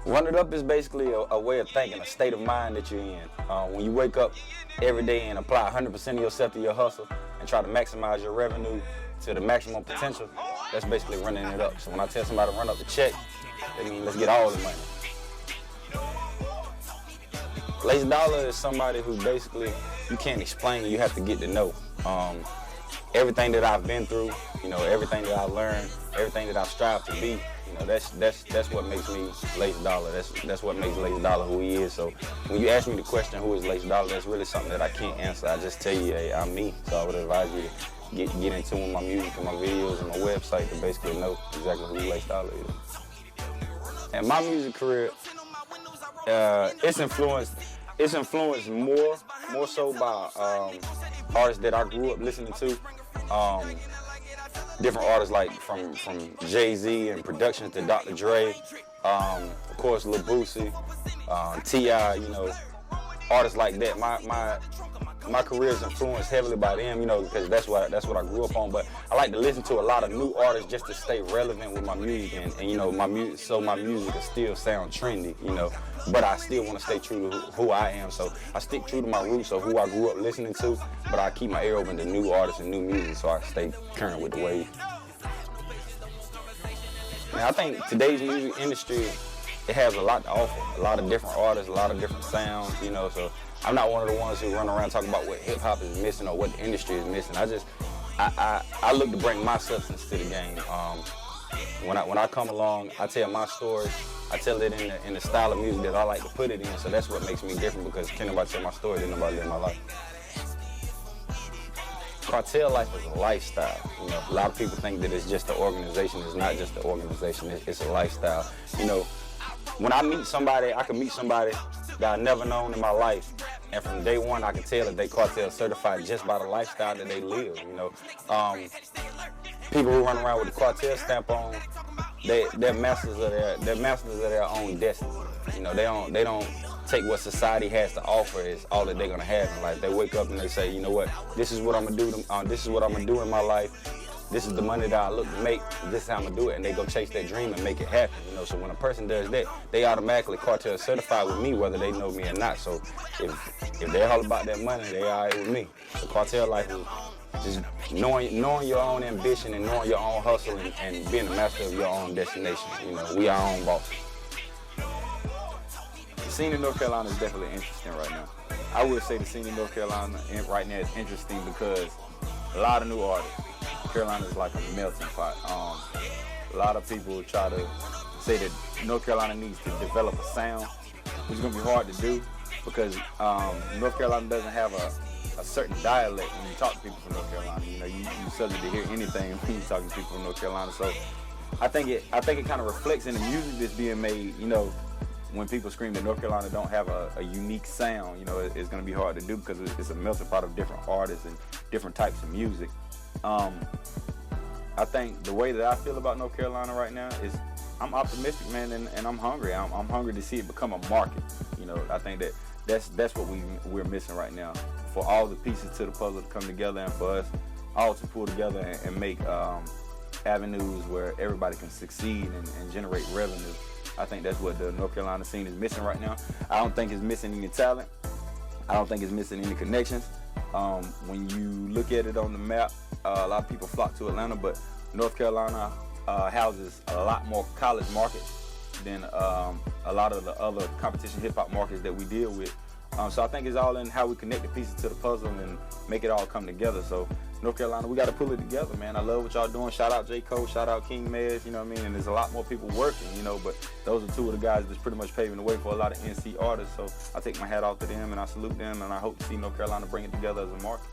Run it up is basically a way of thinking, a state of mind that you're in. When you wake up every day and apply 100% of yourself to your hustle and try to maximize your revenue to the maximum potential, that's basically running it up. So when I tell somebody to run up the check, that means let's get all the money. Lace Dolla is somebody who basically you can't explain, you have to get to know. Everything that I've been through, you know, everything that I learned, everything that I strive to be, you know, that's what makes me Lace Dolla. That's what makes Lace Dolla who he is. So when you ask me the question, who is Lace Dolla, that's really something that I can't answer. I just tell you, hey, I'm me. So I would advise you to get in tune with my music and my videos and my website to basically know exactly who Lace Dolla is. And my music career, it's influenced more so by artists that I grew up listening to. Different artists like from Jay-Z and productions to Dr. Dre, of course Lil Boosie, T.I., you know, artists like that. My career is influenced heavily by them, you know, because that's what I grew up on. But I like to listen to a lot of new artists just to stay relevant with my music, and you know, my music will still sound trendy, you know. But I still want to stay true to who I am, so I stick true to my roots of who I grew up listening to. But I keep my ear open to new artists and new music, so I stay current with the wave. Now, I think today's music industry, it has a lot to offer. A lot of different artists, a lot of different sounds, you know. So I'm not one of the ones who run around talking about what hip hop is missing or what the industry is missing. I look to bring my substance to the game. When I come along, I tell my story. I tell it in the style of music that I like to put it in. So that's what makes me different, because can't nobody tell my story, then nobody live my life. Cartel life is a lifestyle. You know, a lot of people think that it's just an organization. It's not just an organization. It's a lifestyle. You know, when I meet somebody, I can meet somebody that I've never known in my life, and from day one, I can tell that they cartel certified just by the lifestyle that they live. You know, people who run around with the cartel stamp on, they're masters of their own destiny. You know, they don't take what society has to offer as all that they're gonna have in life. They wake up and they say, you know what, this is what I'm gonna do. This is what I'm gonna do in my life. This is the money that I look to make. This is how I'm gonna do it, and they go chase that dream and make it happen. You know, so when a person does that, they automatically cartel certified with me, whether they know me or not. So if they're all about that money, they all right with me. The cartel life is just knowing your own ambition and knowing your own hustle and being the master of your own destination. You know, we our own boss. The scene in North Carolina is definitely interesting right now. I would say the scene in North Carolina right now is interesting because a lot of new artists. Carolina is like a melting pot. A lot of people try to say that North Carolina needs to develop a sound, which is going to be hard to do because North Carolina doesn't have a certain dialect when you talk to people from North Carolina. You know, you're subject to hear anything when you're talking to people from North Carolina. So I think it kind of reflects in the music that's being made. You know, when people scream that North Carolina don't have a unique sound, you know, it's going to be hard to do because it's a melting pot of different artists and different types of music. I think the way that I feel about North Carolina right now is I'm optimistic, man, and I'm hungry. I'm hungry to see it become a market. You know, I think that's what we're missing right now, for all the pieces to the puzzle to come together and for us all to pull together and make avenues where everybody can succeed and generate revenue. I think that's what the North Carolina scene is missing right now. I don't think it's missing any talent. I don't think it's missing any connections. When you look at it on the map, a lot of people flock to Atlanta, but North Carolina houses a lot more college markets than a lot of the other competition hip-hop markets that we deal with. So I think it's all in how we connect the pieces to the puzzle and make it all come together. So North Carolina, we got to pull it together, man. I love what y'all doing. Shout out J. Cole, shout out King Mez, you know what I mean? And there's a lot more people working, you know, but those are two of the guys that's pretty much paving the way for a lot of NC artists. So I take my hat off to them and I salute them, and I hope to see North Carolina bring it together as a market.